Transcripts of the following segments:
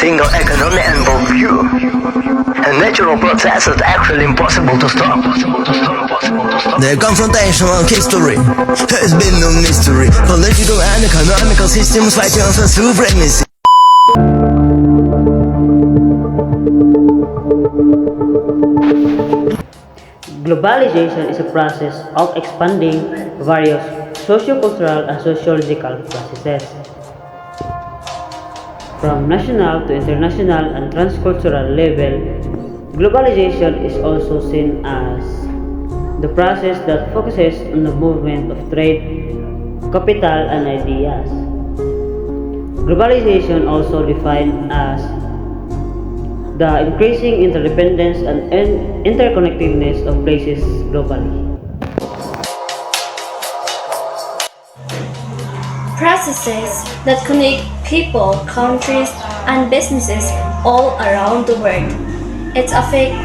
single economic and worldview. A natural process that's actually impossible to stop. The confrontation of history has been no mystery. Political and economical systems fighting for supremacy. Globalization is a process of expanding various socio-cultural and sociological processes. From national to international and transcultural level, globalization is also seen as the process that focuses on the movement of trade, capital, and ideas. Globalization also defined as the increasing interdependence and interconnectedness of places globally. Processes that connect people, countries, and businesses all around the world. It affects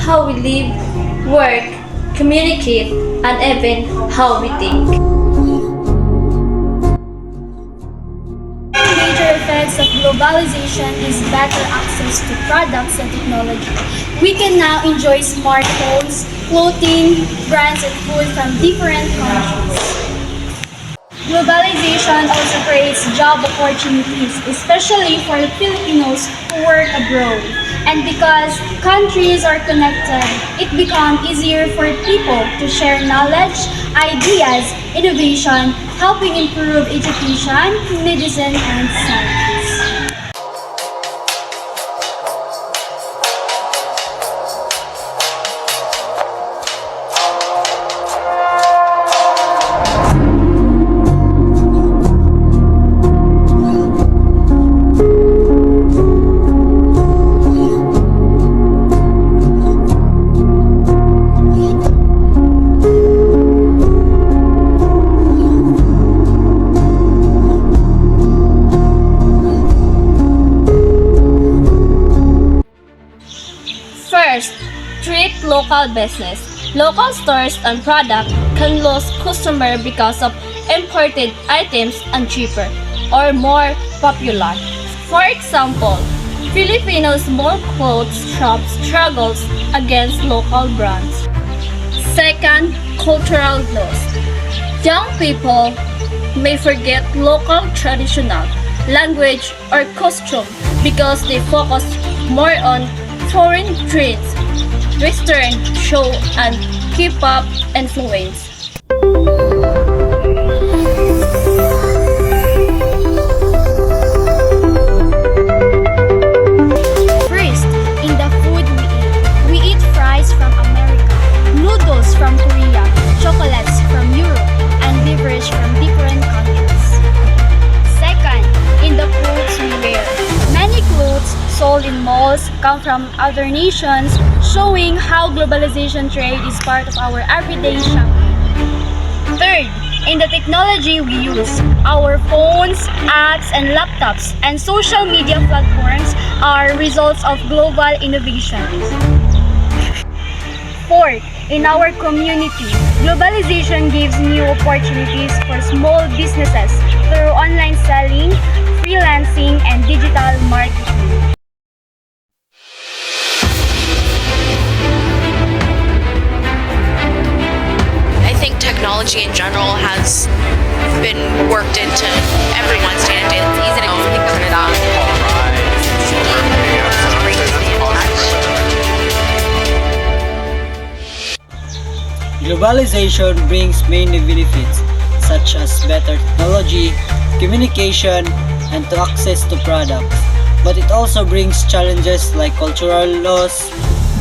how we live, work, communicate, and even how we think. Major effects of globalization is better access to products and technology. We can now enjoy smartphones, clothing, brands, and food from different countries. Globalization also creates job opportunities, especially for the Filipinos who work abroad. And because countries are connected, it becomes easier for people to share knowledge, ideas, innovation, helping improve education, medicine, and science. First, treat local business. Local stores and products can lose customers because of imported items and cheaper or more popular. For example, Filipino small clothes shops struggles against local brands. Second, cultural loss. Young people may forget local traditional language or costume because they focus more on foreign trends, Western show, and K-pop influence. First, in the food we eat fries from America, noodles from Korea, chocolates from Europe, and beverage from different countries. Second, in the clothes we wear. Many clothes sold in malls come from other nations, showing how globalization trade is part of our everyday shopping. Third, in the technology we use. Our phones, apps, and laptops, and social media platforms are results of global innovation. Fourth, in our community, globalization gives new opportunities for small businesses through online selling, freelancing, and digital marketing. I think technology in general has been worked into everyone's day-to-day. It's easy to turn it on. Globalization brings many benefits such as better technology, communication, and to access to products. But it also brings challenges like cultural loss,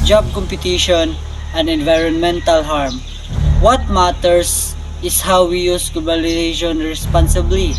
job competition, and environmental harm. What matters is how we use globalization responsibly.